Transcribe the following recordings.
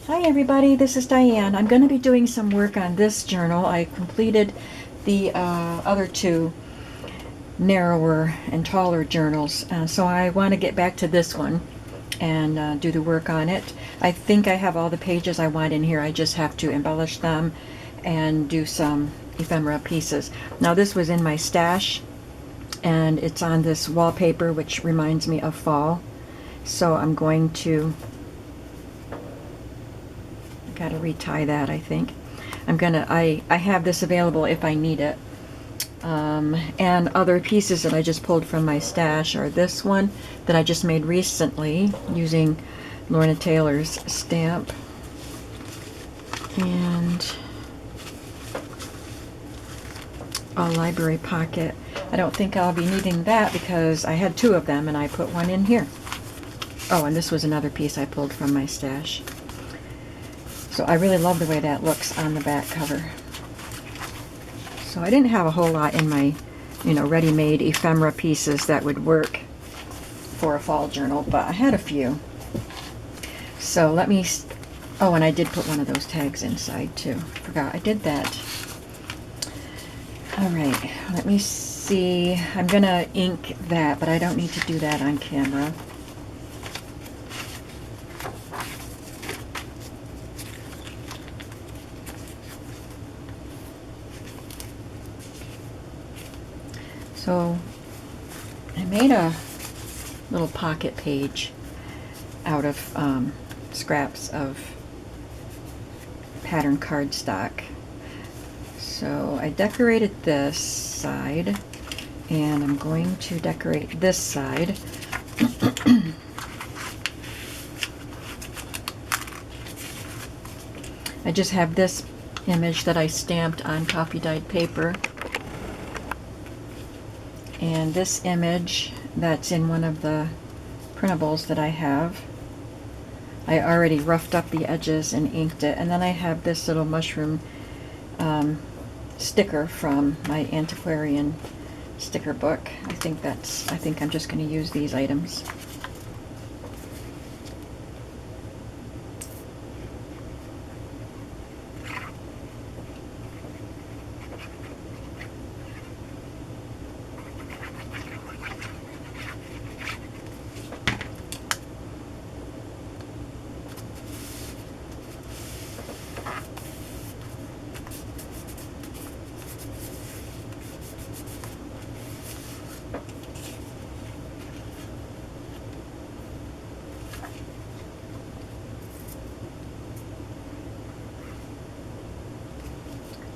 Hi everybody, this is Diane. I'm going to be doing some work on this journal. I completed the other two narrower and taller journals, so I want to get back to this one and do the work on it. I think I have all the pages I want in here. I just have to embellish them and do some ephemera pieces. Now this was in my stash and it's on this wallpaper which reminds me of fall, so I'm going to got to retie that, I think. I have this available if I need it. And other pieces that I just pulled from my stash are this one that I just made recently using Lorna Taylor's stamp. And a library pocket. I don't think I'll be needing that because I had two of them and I put one in here. Oh, and this was another piece I pulled from my stash. So I really love the way that looks on the back cover. So I didn't have a whole lot in my, ready-made ephemera pieces that would work for a fall journal, but I had a few. So let me, oh, and I did put one of those tags inside too. Forgot I did that. All right, let me see. I'm gonna ink that, but I don't need to do that on camera. So I made a little pocket page out of scraps of pattern cardstock. So I decorated this side and I'm going to decorate this side. I just have this image that I stamped on coffee dyed paper. And this image that's in one of the printables that I have. I already roughed up the edges and inked it. And then I have this little mushroom sticker from my antiquarian sticker book. I think I'm just going to use these items.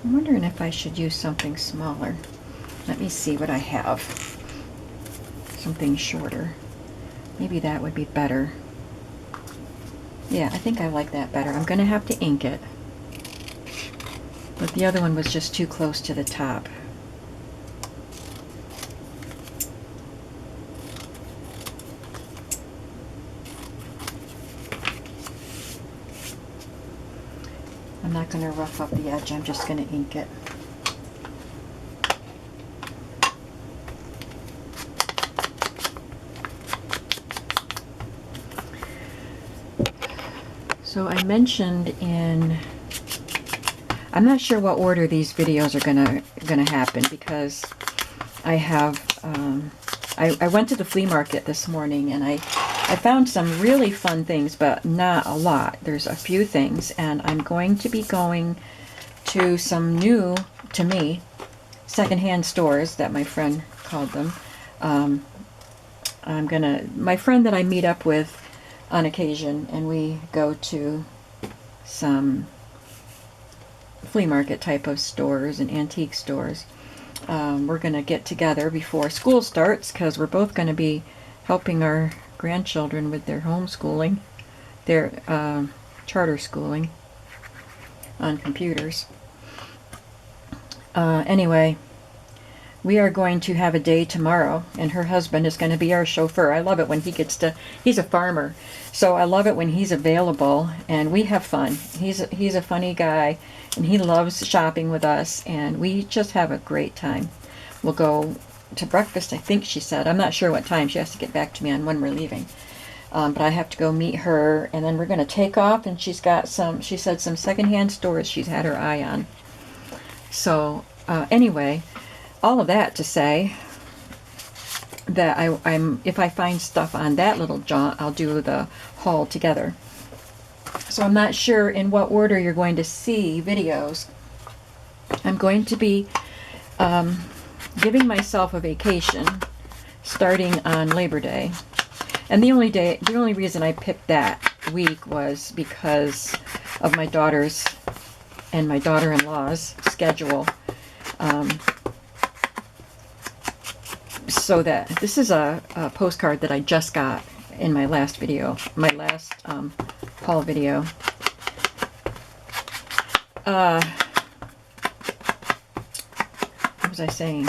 I'm wondering if I should use something smaller. Let me see what I have. Something shorter. Maybe that would be better. Yeah, I think I like that better. I'm going to have to ink it. But the other one was just too close to the top. I'm not going to rough up the edge, I'm just going to ink it. So I mentioned I'm not sure what order these videos are gonna happen because I have I went to the flea market this morning and I found some really fun things, but not a lot. There's a few things, and I'm going to be going to some new, to me, secondhand stores that my friend called them. My friend that I meet up with on occasion, and we go to some flea market type of stores and antique stores. We're going to get together before school starts because we're both going to be helping our grandchildren with their homeschooling, their charter schooling on computers. Anyway, we are going to have a day tomorrow, and her husband is going to be our chauffeur. I love it when he's a farmer, so I love it when he's available, and we have fun. He's a funny guy, and he loves shopping with us, and we just have a great time. We'll go to breakfast, I think she said. I'm not sure what time. She has to get back to me on when we're leaving. But I have to go meet her, and then we're going to take off, and she's got she said some secondhand stores she's had her eye on. So anyway, all of that to say that I'm if I find stuff on that little jaunt, I'll do the haul together. So I'm not sure in what order you're going to see videos. I'm going to be giving myself a vacation starting on Labor Day. And the only reason I picked that week was because of my daughter's and my daughter-in-law's schedule. So that this is a postcard that I just got in my last video, my last haul video. What was I saying?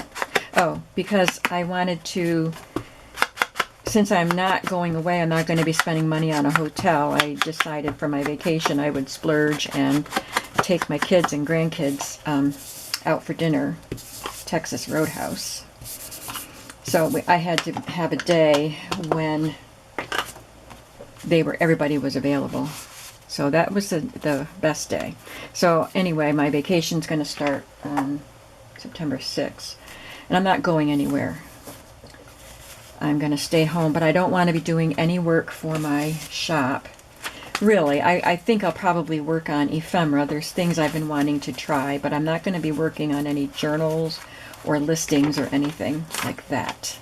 Oh, because I wanted to, since I'm not going away, I'm not going to be spending money on a hotel, I decided for my vacation I would splurge and take my kids and grandkids out for dinner, Texas Roadhouse. So I had to have a day when everybody was available. So that was the best day. So anyway, my vacation's going to start on September 6th. And I'm not going anywhere. I'm going to stay home, but I don't want to be doing any work for my shop. Really, I think I'll probably work on ephemera. There's things I've been wanting to try, but I'm not going to be working on any journals or listings or anything like that.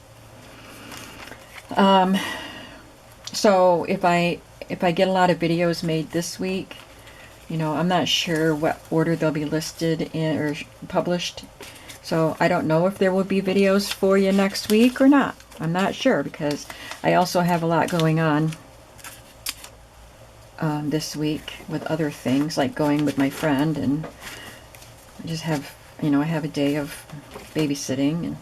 So if I get a lot of videos made this week, I'm not sure what order they'll be listed in or published. So I don't know if there will be videos for you next week or not. I'm not sure because I also have a lot going on this week with other things, like going with my friend, and I just have, I have a day of babysitting,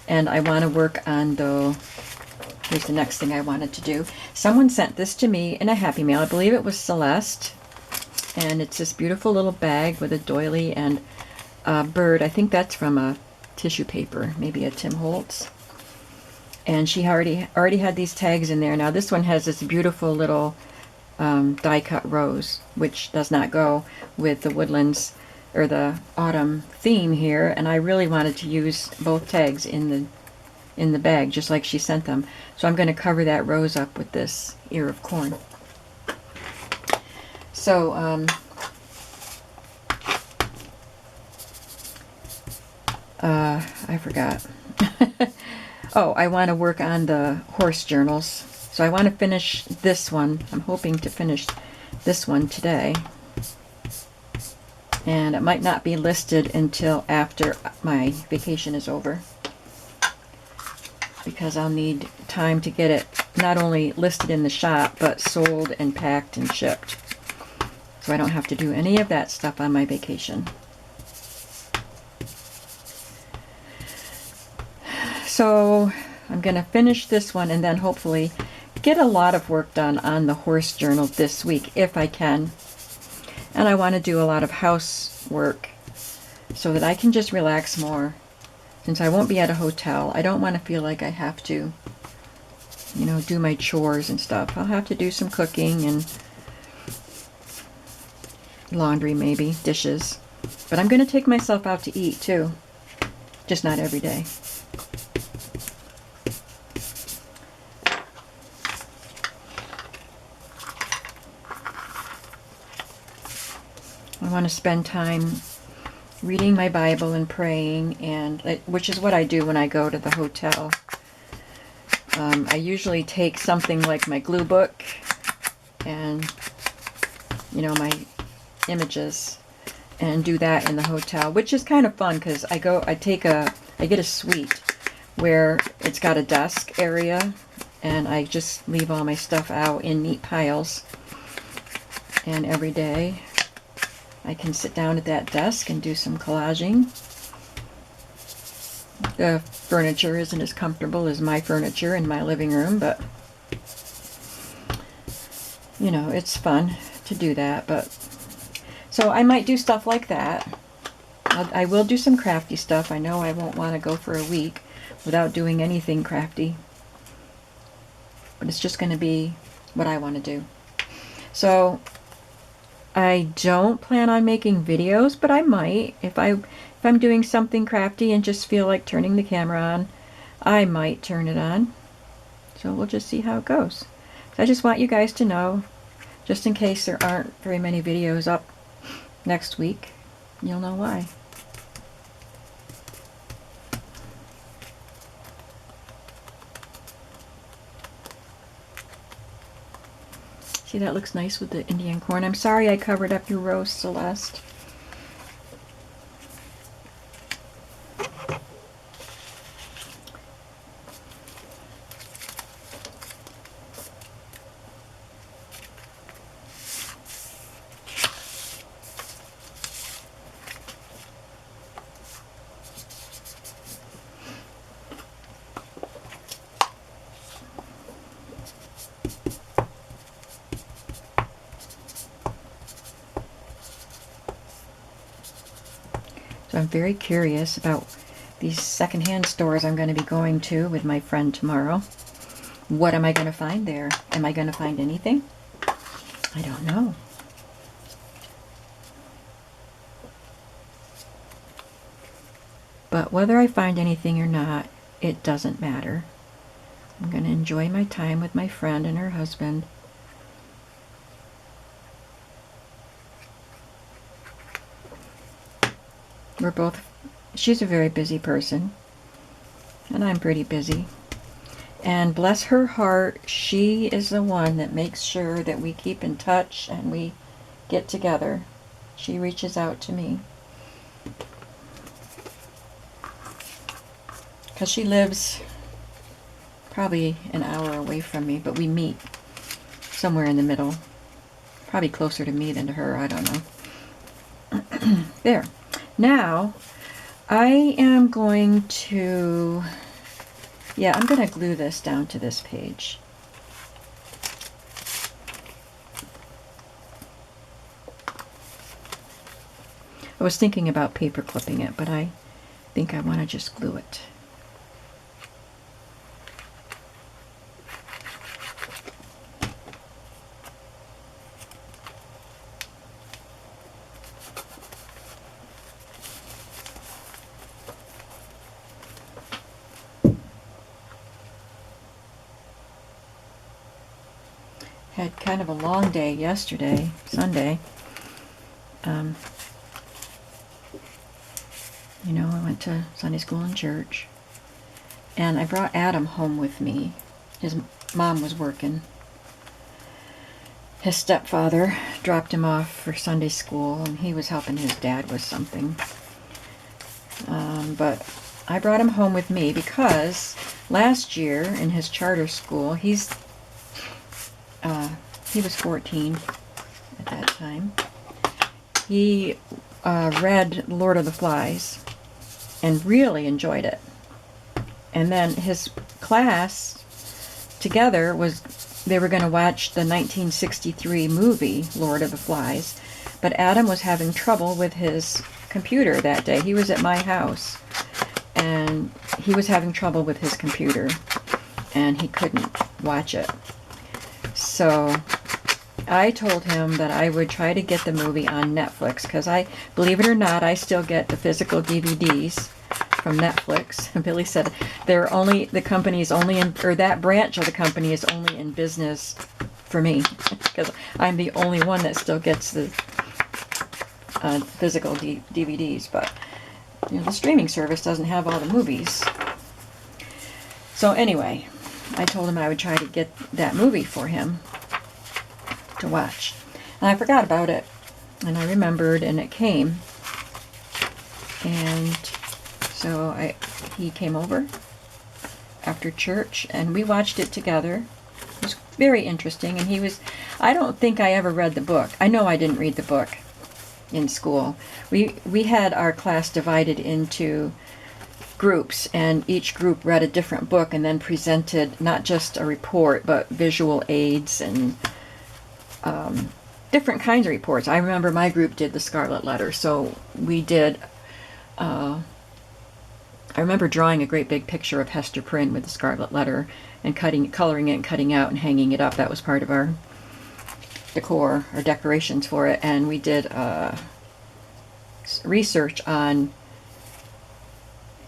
and I want to work on here's the next thing I wanted to do. Someone sent this to me in a Happy Mail. I believe it was Celeste, and it's this beautiful little bag with a doily and a bird. I think that's from a tissue paper, maybe a Tim Holtz. And she already had these tags in there. Now this one has this beautiful little die-cut rose, which does not go with the woodlands or the autumn theme here. And I really wanted to use both tags in the bag, just like she sent them. So I'm going to cover that rose up with this ear of corn. So I forgot. Oh, I want to work on the horse journals. So I want to finish this one. I'm hoping to finish this one today. And it might not be listed until after my vacation is over, because I'll need time to get it not only listed in the shop, but sold and packed and shipped. So I don't have to do any of that stuff on my vacation. So I'm going to finish this one and then hopefully get a lot of work done on the horse journal this week if I can. And I want to do a lot of housework so that I can just relax more. Since I won't be at a hotel, I don't want to feel like I have to, do my chores and stuff. I'll have to do some cooking and laundry, maybe, dishes. But I'm going to take myself out to eat too. Just not every day. I want to spend time reading my Bible and praying, and which is what I do when I go to the hotel. I usually take something like my glue book and, my images, and do that in the hotel, which is kind of fun because I get a suite where it's got a desk area, and I just leave all my stuff out in neat piles, and every day I can sit down at that desk and do some collaging. The furniture isn't as comfortable as my furniture in my living room, but it's fun to do that. But so I might do stuff like that. I will do some crafty stuff. I know I won't want to go for a week, without doing anything crafty. But it's just going to be what I want to do. So I don't plan on making videos, but I might. If I'm doing something crafty and just feel like turning the camera on, I might turn it on. So we'll just see how it goes. So I just want you guys to know, just in case there aren't very many videos up next week, you'll know why. See, that looks nice with the Indian corn. I'm sorry I covered up your rose, Celeste. So I'm very curious about these secondhand stores I'm going to be going to with my friend tomorrow. What am I going to find there? Am I going to find anything? I don't know. But whether I find anything or not, it doesn't matter. I'm going to enjoy my time with my friend and her husband. She's a very busy person, and I'm pretty busy. And bless her heart, she is the one that makes sure that we keep in touch and we get together. She reaches out to me. Because she lives probably an hour away from me, but we meet somewhere in the middle. Probably closer to me than to her, I don't know. There. Now, I am going to, I'm going to glue this down to this page. I was thinking about paper clipping it, but I think I want to just glue it. Had kind of a long day yesterday, Sunday. I went to Sunday school and church. And I brought Adam home with me. His mom was working. His stepfather dropped him off for Sunday school, and he was helping his dad with something. But I brought him home with me because last year in his charter school, he was 14 at that time. He read Lord of the Flies and really enjoyed it. And then his class together they were going to watch the 1963 movie Lord of the Flies, but Adam was having trouble with his computer that day. He was at my house and he was having trouble with his computer and he couldn't watch it. So I told him that I would try to get the movie on Netflix, because believe it or not, I still get the physical DVDs from Netflix. And Billy said the company is only in, or that branch of the company is only in business for me, because I'm the only one that still gets the physical DVDs. But the streaming service doesn't have all the movies. So anyway, I told him I would try to get that movie for him to watch. And I forgot about it. And I remembered, and it came. And so he came over after church, and we watched it together. It was very interesting, and I don't think I ever read the book. I know I didn't read the book in school. We had our class divided into groups, and each group read a different book and then presented not just a report, but visual aids and different kinds of reports. I remember my group did the Scarlet Letter, so we did I remember drawing a great big picture of Hester Prynne with the scarlet letter and coloring it and cutting out and hanging it up. That was part of our decor or decorations for it. And we did research on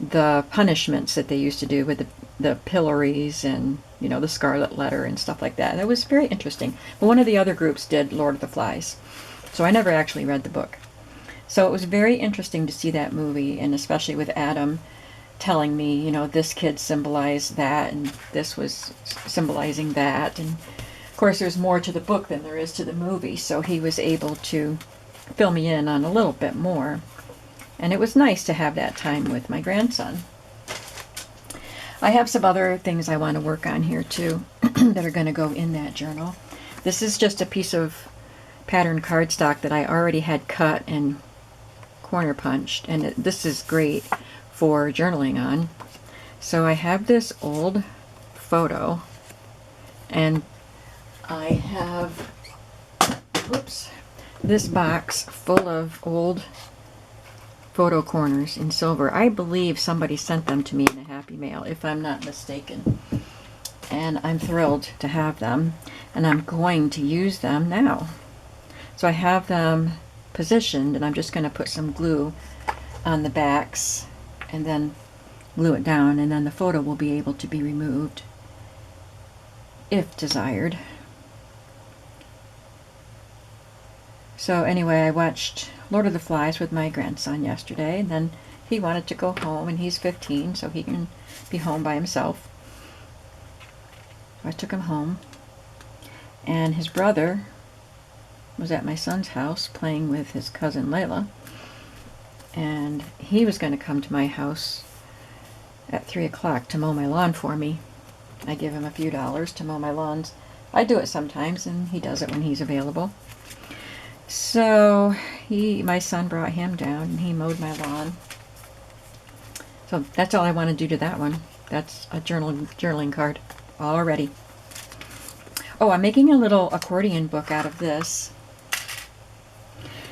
the punishments that they used to do with the pillories and, you know, the scarlet letter and stuff like that. And it was very interesting. But one of the other groups did Lord of the Flies. So I never actually read the book. So it was very interesting to see that movie, and especially with Adam telling me, you know, this kid symbolized that and this was symbolizing that. And of course there's more to the book than there is to the movie, so he was able to fill me in on a little bit more. And it was nice to have that time with my grandson. I have some other things I want to work on here too that are going to go in that journal. This is just a piece of pattern cardstock that I already had cut and corner punched, and this is great for journaling on. So I have this old photo, and I have, whoops, this box full of old photo corners in silver. I believe somebody sent them to me in a Happy Mail, if I'm not mistaken. And I'm thrilled to have them, and I'm going to use them now. So I have them positioned, and I'm just going to put some glue on the backs and then glue it down, and then the photo will be able to be removed if desired. So anyway, I watched Lord of the Flies with my grandson yesterday, and then he wanted to go home, and he's 15, so he can be home by himself. So I took him home, and his brother was at my son's house playing with his cousin Layla, and he was going to come to my house at 3 o'clock to mow my lawn for me. I give him a few dollars to mow my lawns. I do it sometimes, and he does it when he's available. So my son brought him down, and he mowed my lawn. So that's all I want to do to that one. That's a journaling card already. Oh, I'm making a little accordion book out of this.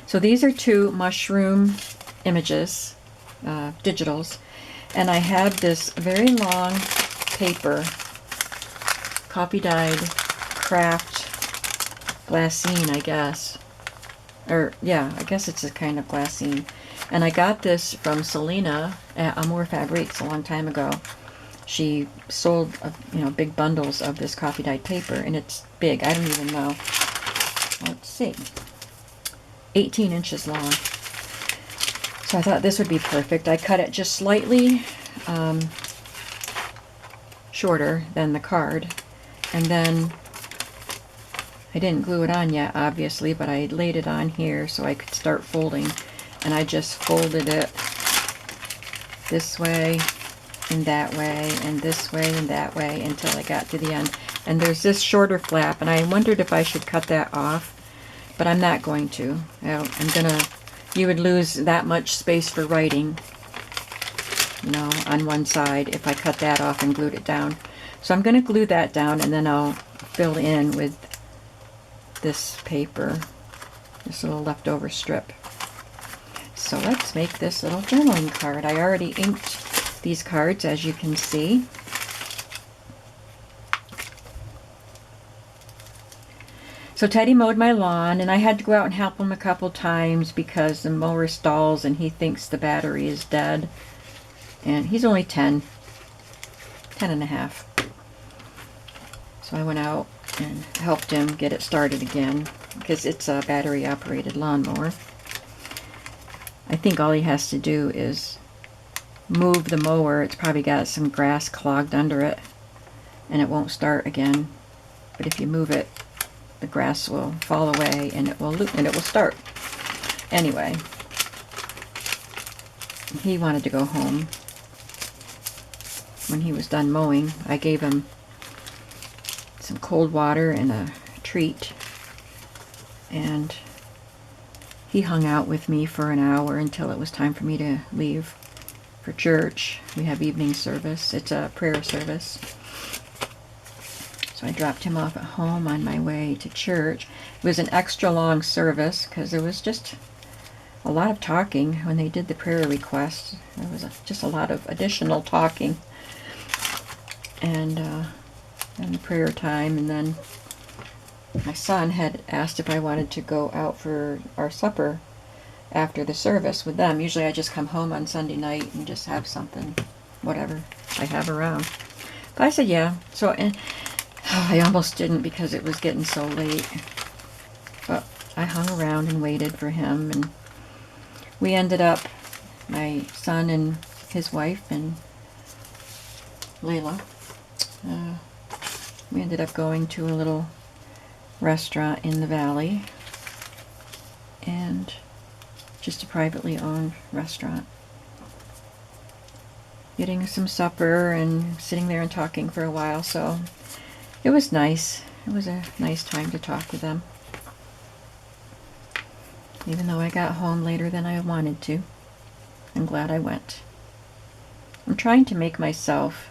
So these are 2 mushroom images, digitals, and I have this very long paper, coffee dyed craft glassine, I guess. Or yeah, I guess it's a kind of glassine. And I got this from Selena at Amour Fabriques a long time ago. She sold big bundles of this coffee dyed paper, and it's big. I don't even know. Let's see. 18 inches long. So I thought this would be perfect. I cut it just slightly shorter than the card, and then I didn't glue it on yet, obviously, but I laid it on here so I could start folding, and I just folded it this way and that way and this way and that way until I got to the end. And there's this shorter flap, and I wondered if I should cut that off, but I'm not going to. You would lose that much space for writing, on one side if I cut that off and glued it down. So I'm going to glue that down, and then I'll fill in with this paper, this little leftover strip. So let's make this little journaling card. I already inked these cards, as you can see. So Teddy mowed my lawn, and I had to go out and help him a couple times because the mower stalls and he thinks the battery is dead. And he's only 10 and a half. So I went out and helped him get it started again because it's a battery operated lawnmower. I think all he has to do is move the mower. It's probably got some grass clogged under it and it won't start again. But if you move it, the grass will fall away and it will start. Anyway, he wanted to go home. When he was done mowing, I gave him some cold water and a treat, and he hung out with me for an hour until it was time for me to leave for church. We have evening service. It's a prayer service. So I dropped him off at home on my way to church. It was an extra long service because there was just a lot of talking when they did the prayer request. There was just a lot of additional talking and the prayer time. And then my son had asked if I wanted to go out for our supper after the service with them. Usually I just come home on Sunday night and just have something, whatever I have around. But I said yeah. So and I almost didn't because it was getting so late. But I hung around and waited for him, and we ended up, my son and his wife and Layla, we ended up going to a little restaurant in the valley, and just a privately owned restaurant. Getting some supper and sitting there and talking for a while, so it was nice. It was a nice time to talk with them. Even though I got home later than I wanted to. I'm glad I went. I'm trying to make myself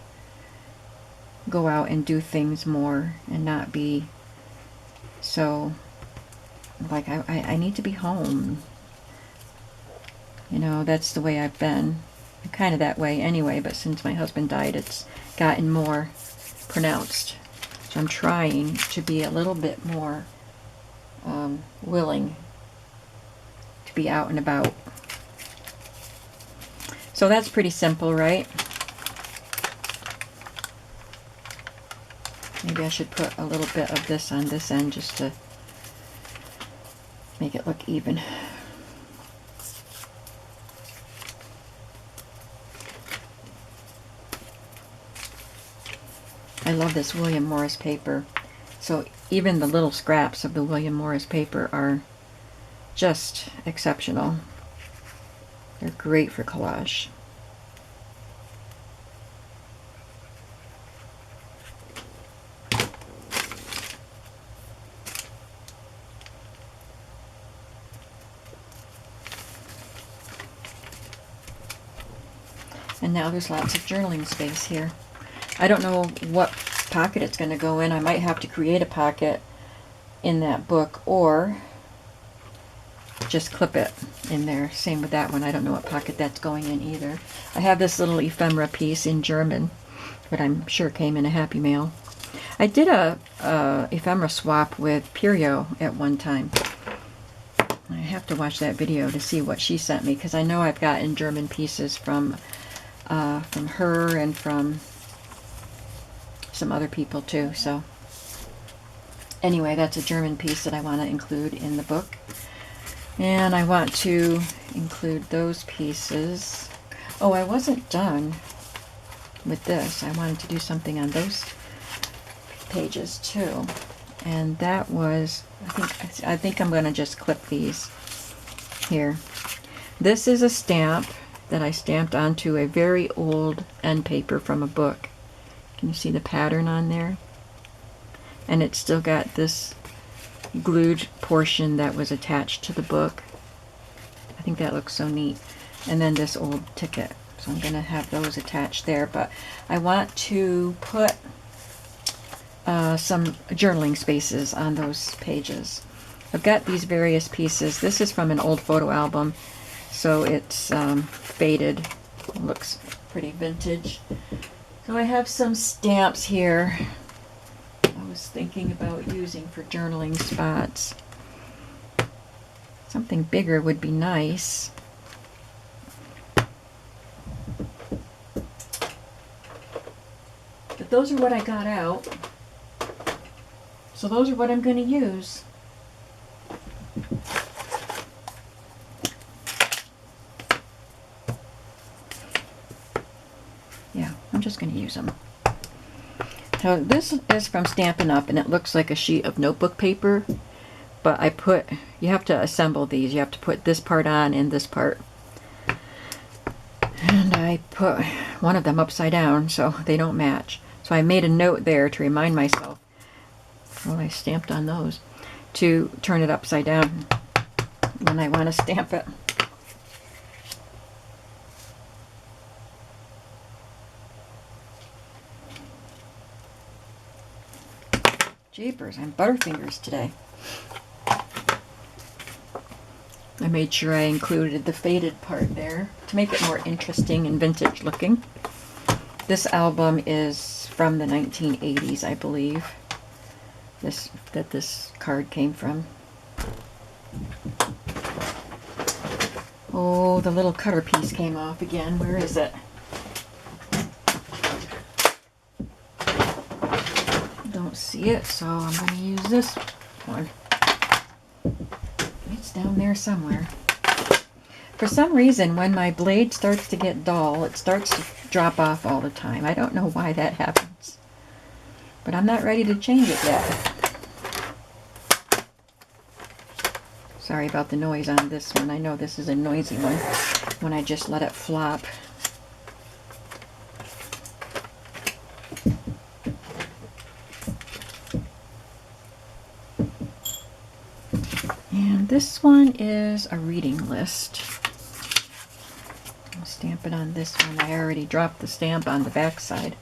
go out and do things more and not be so like I need to be home. You know, that's the way I've been. I'm kind of that way anyway, but since my husband died, it's gotten more pronounced. So I'm trying to be a little bit more willing to be out and about. So that's pretty simple, right? Maybe I should put a little bit of this on this end just to make it look even. I love this William Morris paper. So even the little scraps of the William Morris paper are just exceptional. They're great for collage. And now there's lots of journaling space here. I don't know what pocket it's going to go in. I might have to create a pocket in that book or just clip it in there. Same with that one. I don't know what pocket that's going in either. I have this little ephemera piece in German, but I'm sure came in a Happy Mail. I did a ephemera swap with Purio at one time. I have to watch that video to see what she sent me, because I know I've gotten German pieces from her and from some other people too. So anyway, that's a German piece that I want to include in the book. And I want to include those pieces. Oh, I wasn't done with this. I wanted to do something on those pages too. And that was, I think I'm going to just clip these here. This is a stamp that I stamped onto a very old end paper from a book. Can you see the pattern on there? And it's still got this glued portion that was attached to the book. I think that looks so neat. And then this old ticket. So I'm going to have those attached there. But I want to put some journaling spaces on those pages. I've got these various pieces. This is from an old photo album, so it's faded. It looks pretty vintage. So I have some stamps here I was thinking about using for journaling spots. Something bigger would be nice. But those are what I got out. So those are what I'm going to use. Yeah, I'm just going to use them. So this is from Stampin' Up, and it looks like a sheet of notebook paper, but you have to assemble these. You have to put this part on and this part. And I put one of them upside down so they don't match. So I made a note there to remind myself, well, I stamped on those, to turn it upside down when I want to stamp it. Jeepers, I'm Butterfingers today. I made sure I included the faded part there to make it more interesting and vintage looking. This album is from the 1980s, I believe. This card came from. Oh, the little cutter piece came off again. Where is it? Don't see it, so I'm going to use this one. It's down there somewhere. For some reason, when my blade starts to get dull, it starts to drop off all the time. I don't know why that happens. But I'm not ready to change it yet. Sorry about the noise on this one. I know this is a noisy one when I just let it flop. And this one is a reading list. I'll stamp it on this one. I already dropped the stamp on the back side.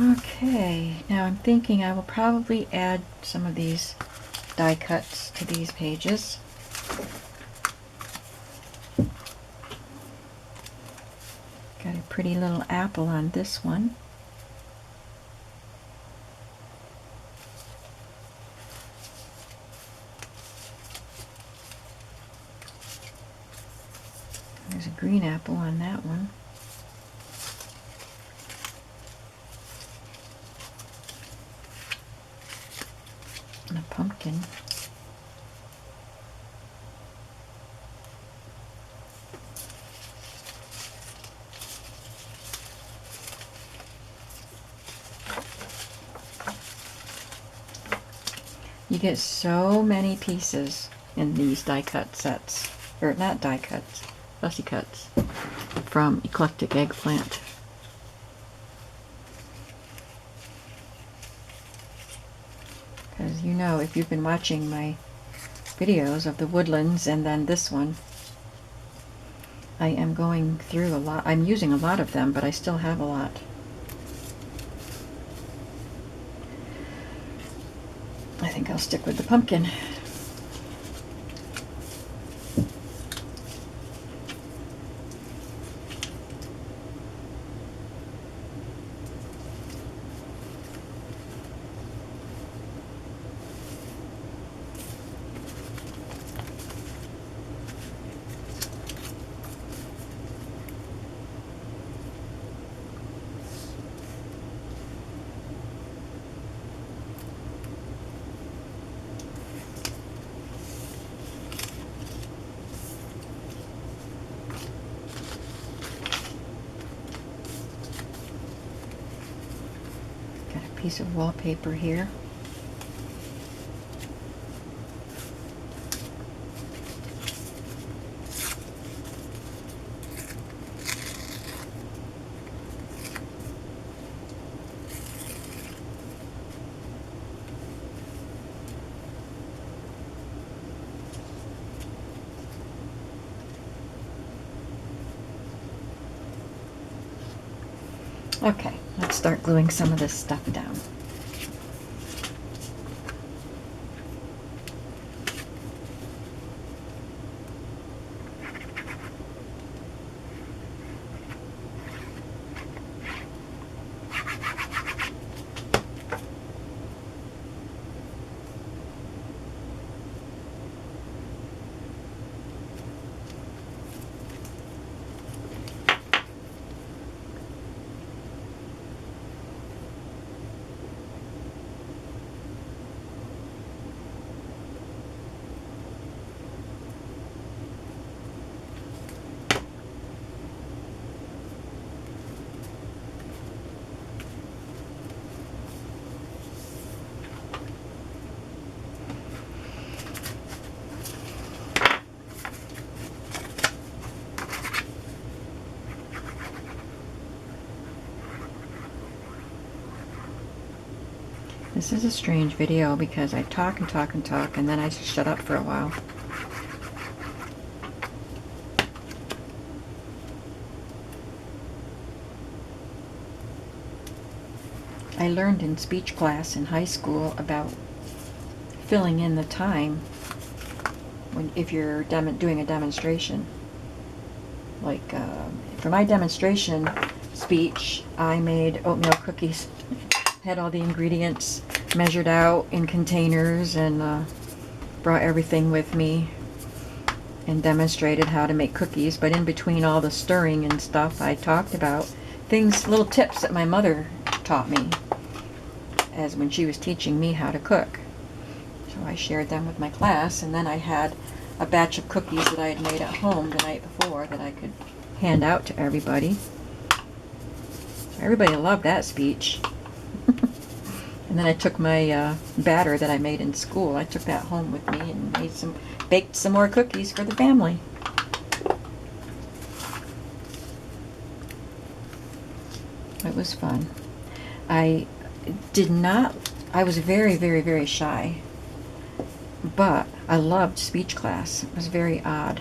Okay, now I'm thinking I will probably add some of these die cuts to these pages. Got a pretty little apple on this one. There's a green apple on that one. And a pumpkin. You get so many pieces in these die cut sets, or not die cuts, fussy cuts from Eclectic Eggplant. Because you know, if you've been watching my videos of the woodlands and then this one, I am going through a lot. I'm using a lot of them, but I still have a lot. I think I'll stick with the pumpkin. Piece of wallpaper here. Okay, let's start gluing some of this stuff down. This is a strange video because I talk and talk and talk, and then I just shut up for a while. I learned in speech class in high school about filling in the time if you're doing a demonstration. Like for my demonstration speech, I made oatmeal cookies. Had all the ingredients measured out in containers and brought everything with me and demonstrated how to make cookies. But in between all the stirring and stuff, I talked about things, little tips that my mother taught me as when she was teaching me how to cook. So I shared them with my class, and then I had a batch of cookies that I had made at home the night before that I could hand out to everybody. So everybody loved that speech. And then I took my batter that I made in school. I took that home with me and baked some more cookies for the family. It was fun. I was very, very, very shy. But I loved speech class. It was very odd.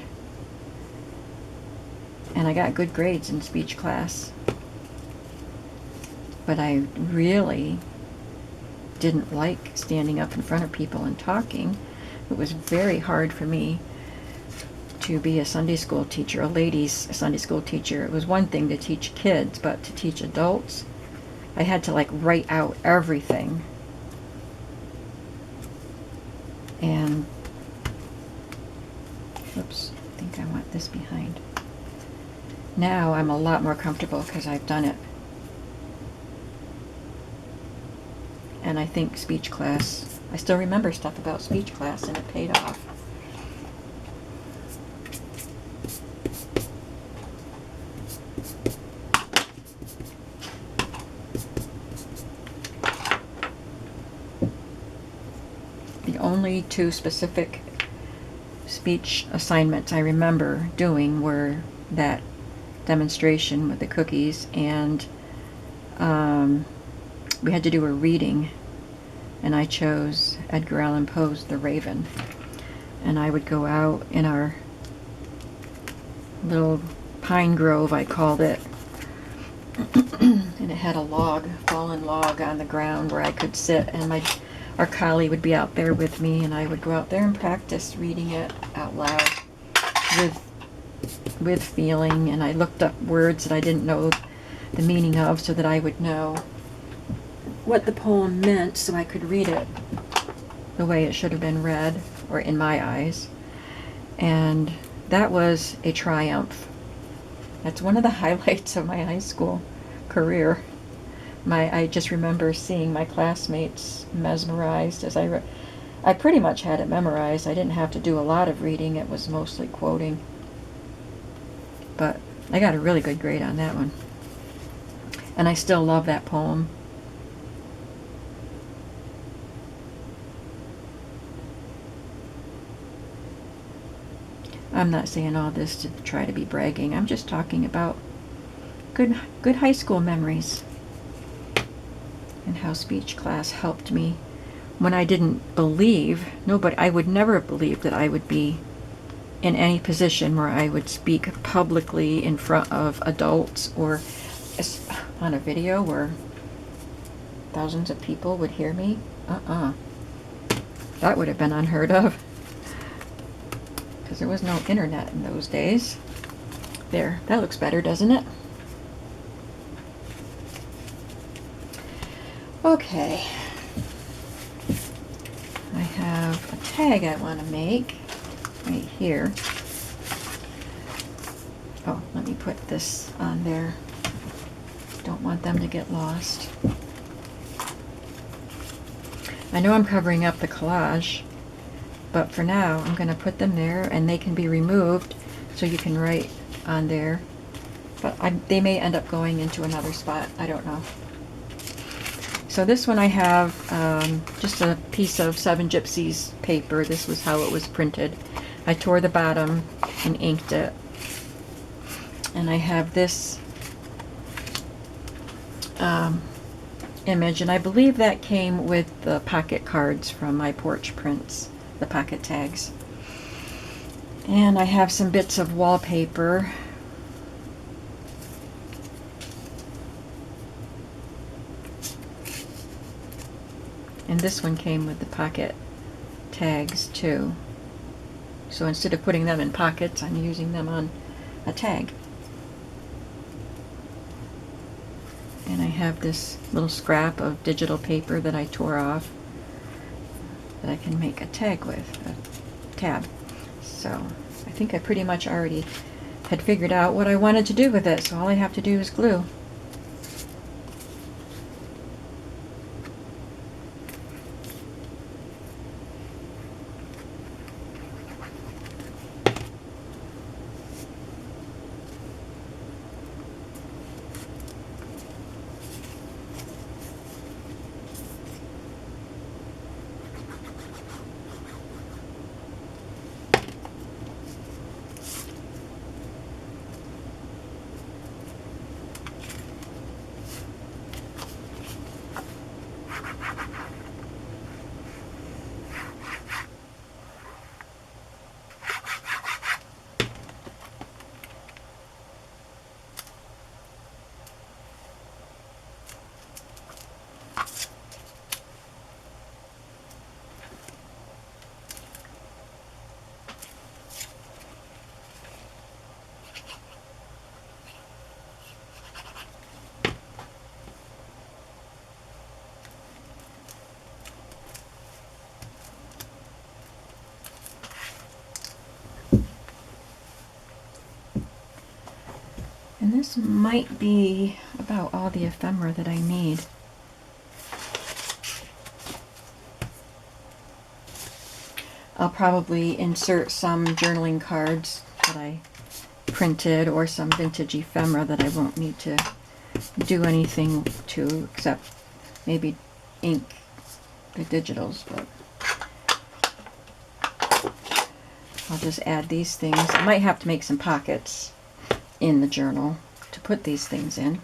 And I got good grades in speech class. But I really didn't like standing up in front of people and talking. It was very hard for me to be a Sunday school teacher, a ladies Sunday school teacher. It was one thing to teach kids, but to teach adults, I had to like write out everything. And, oops, I think I want this behind. Now I'm a lot more comfortable because I've done it. And I think speech class, I still remember stuff about speech class, and it paid off. The only two specific speech assignments I remember doing were that demonstration with the cookies, and we had to do a reading, and I chose Edgar Allan Poe's The Raven. And I would go out in our little pine grove, I called it, and it had a log, fallen log on the ground where I could sit, and our collie would be out there with me, and I would go out there and practice reading it out loud with feeling. And I looked up words that I didn't know the meaning of so that I would know what the poem meant, so I could read it the way it should have been read, or in my eyes. And that was a triumph. That's one of the highlights of my high school career. I just remember seeing my classmates mesmerized as I pretty much had it memorized. I didn't have to do a lot of reading. It was mostly quoting. But I got a really good grade on that one. And I still love that poem. I'm not saying all this to try to be bragging. I'm just talking about good high school memories and how speech class helped me when I didn't believe, I would never have believed that I would be in any position where I would speak publicly in front of adults, or on a video where thousands of people would hear me. That would have been unheard of, because there was no internet in those days. There, that looks better, doesn't it? Okay. I have a tag I want to make right here. Oh, let me put this on there. Don't want them to get lost. I know I'm covering up the collage, but for now I'm going to put them there, and they can be removed so you can write on there. But they may end up going into another spot. I don't know. So this one I have just a piece of 7 Gypsies paper. This was how it was printed. I tore the bottom and inked it. And I have this image, and I believe that came with the pocket cards from my porch prints, the pocket tags. And I have some bits of wallpaper. And this one came with the pocket tags too. So instead of putting them in pockets, I'm using them on a tag. And I have this little scrap of digital paper that I tore off that I can make a tag with, a tab. So I think I pretty much already had figured out what I wanted to do with it, so all I have to do is glue. And this might be about all the ephemera that I need. I'll probably insert some journaling cards that I printed, or some vintage ephemera that I won't need to do anything to except maybe ink the digitals, but I'll just add these things. I might have to make some pockets in the journal to put these things in.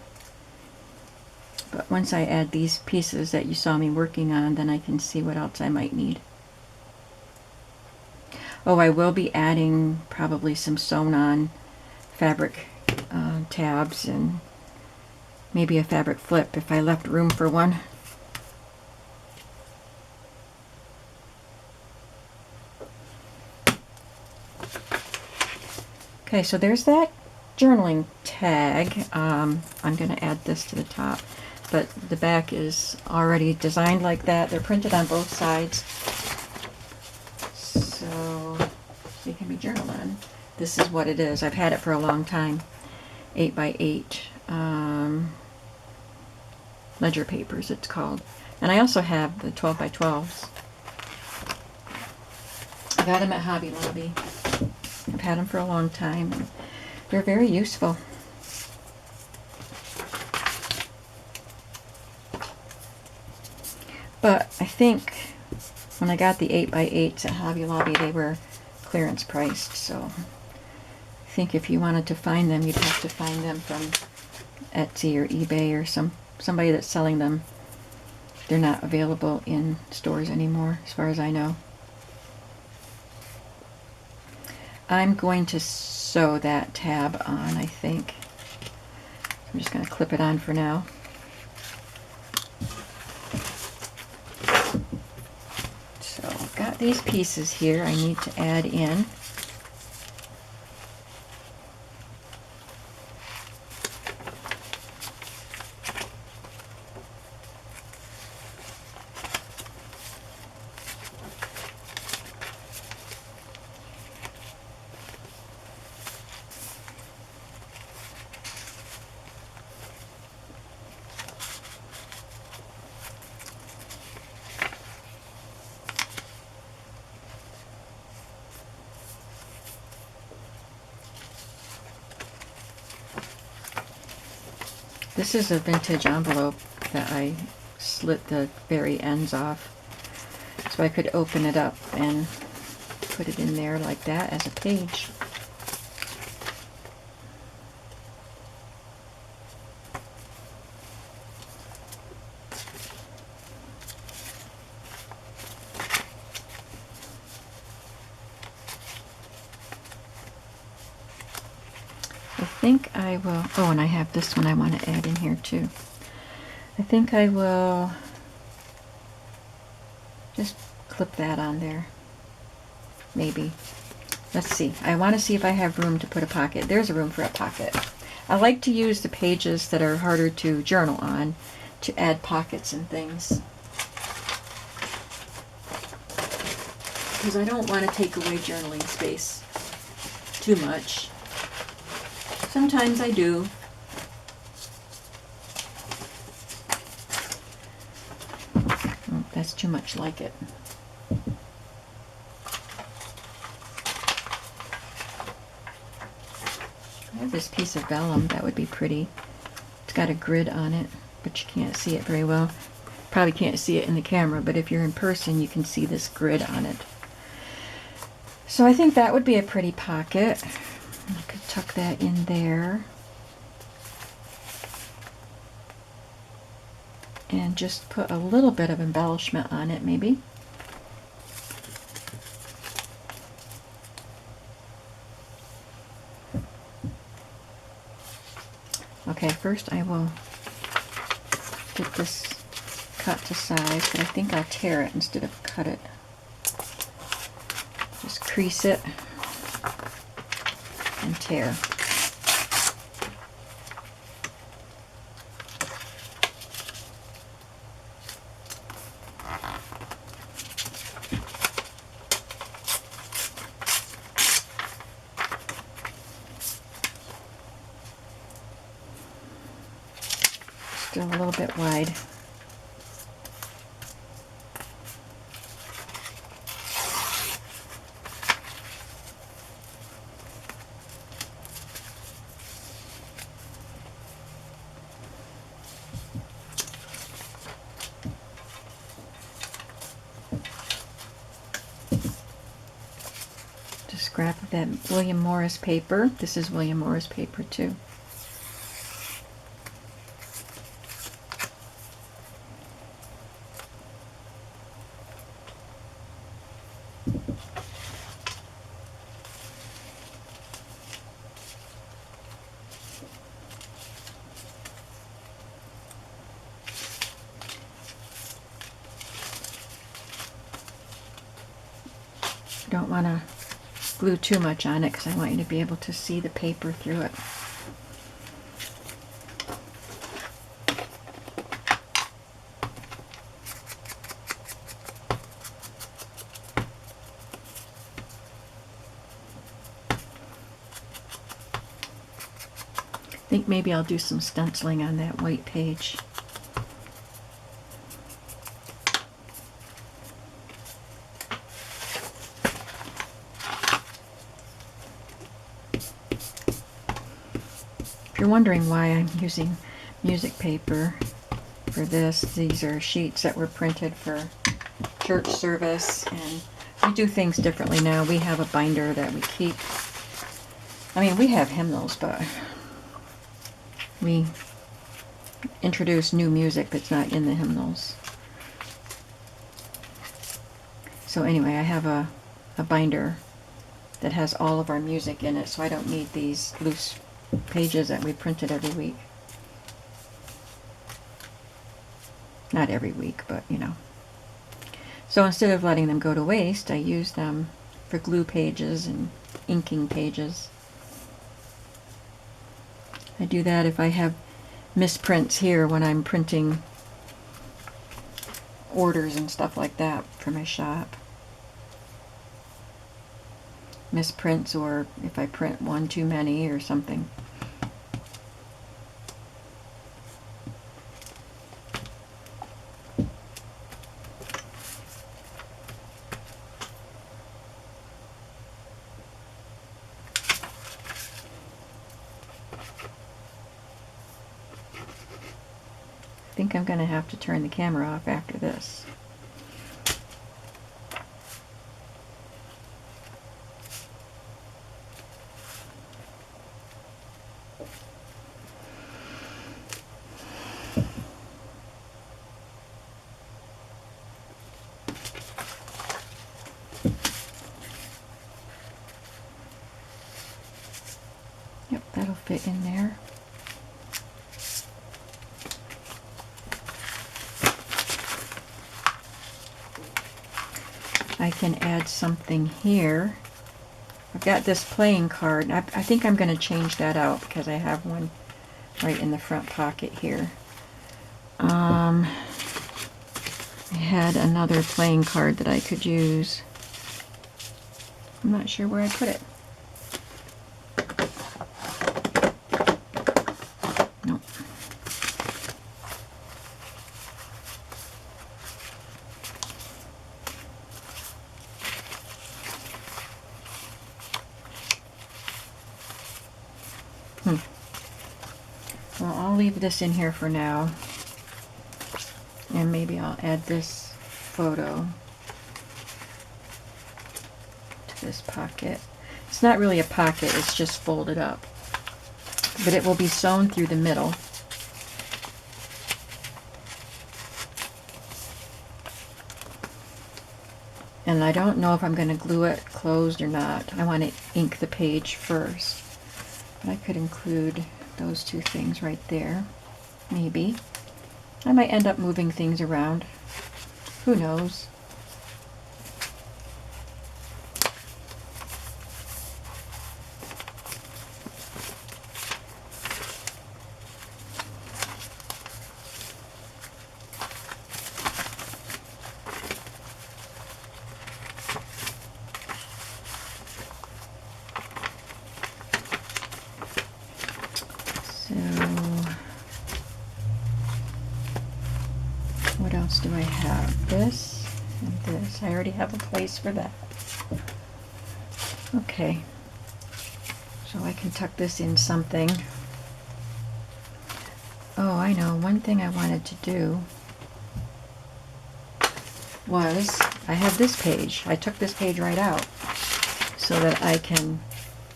But once I add these pieces that you saw me working on, then I can see what else I might need. Oh, I will be adding probably some sewn-on fabric tabs, and maybe a fabric flip if I left room for one. Okay, so there's that journaling tag. I'm going to add this to the top, but the back is already designed like that. They're printed on both sides, so they can be journaled on. This is what it is. I've had it for a long time. 8x8 ledger papers, it's called. And I also have the 12x12s. I got them at Hobby Lobby. I've had them for a long time. They're very useful. But I think when I got the 8x8s at Hobby Lobby, they were clearance priced, so I think if you wanted to find them, you'd have to find them from Etsy or eBay or somebody that's selling them. They're not available in stores anymore, as far as I know. I'm going to sew that tab on, I think. So I'm just going to clip it on for now. So I've got these pieces here I need to add in. This is a vintage envelope that I slit the very ends off, so I could open it up and put it in there like that as a page. I think I will, oh, and I have this one I want to add in here too. I think I will just clip that on there, maybe. Let's see, I want to see if I have room to put a pocket. There's a room for a pocket. I like to use the pages that are harder to journal on to add pockets and things, because I don't want to take away journaling space too much. Sometimes I do. Oh, that's too much like it. I have this piece of vellum that would be pretty. It's got a grid on it, but you can't see it very well. Probably can't see it in the camera, but if you're in person, you can see this grid on it. So I think that would be a pretty pocket. I could tuck that in there. And just put a little bit of embellishment on it, maybe. Okay, first I will get this cut to size, but I think I'll tear it instead of cut it. Just crease it and tear. Still a little bit wide. Just scrap of that William Morris paper. This is William Morris paper too. Don't want to glue too much on it because I want you to be able to see the paper through it. I think maybe I'll do some stenciling on that white page. If you're wondering why I'm using music paper for this, these are sheets that were printed for church service, and we do things differently now. We have a binder that we keep. I mean, we have hymnals, but we introduce new music that's not in the hymnals. So anyway, I have a binder that has all of our music in it, so I don't need these loose pages that we printed every week. Not every week, but you know. So instead of letting them go to waste, I use them for glue pages and inking pages. I do that if I have misprints here when I'm printing orders and stuff like that for my shop. Misprints, or if I print one too many or something. I think I'm going to have to turn the camera off after this. Yep, that'll fit in there. I can add something here. I've got this playing card. I think I'm going to change that out because I have one right in the front pocket here. I had another playing card that I could use. I'm not sure where I put it. Nope. Well, I'll leave this in here for now. And maybe I'll add this photo to this pocket. It's not really a pocket, it's just folded up. But it will be sewn through the middle. And I don't know if I'm going to glue it closed or not. I want to ink the page first. But I could include those two things right there. Maybe. I might end up moving things around. Who knows? What else do I have? This and this. I already have a place for that. Okay. So I can tuck this in something. Oh, I know. One thing I wanted to do was, I have this page. I took this page right out so that I can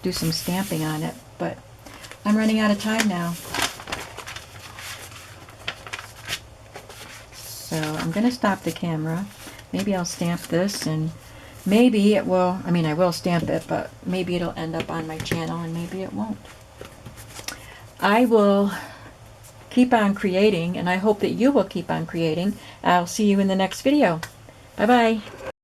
do some stamping on it, but I'm running out of time now. So I'm going to stop the camera. Maybe I'll stamp this, and maybe it will, I mean, I will stamp it, but maybe it'll end up on my channel and maybe it won't. I will keep on creating, and I hope that you will keep on creating. I'll see you in the next video. Bye-bye.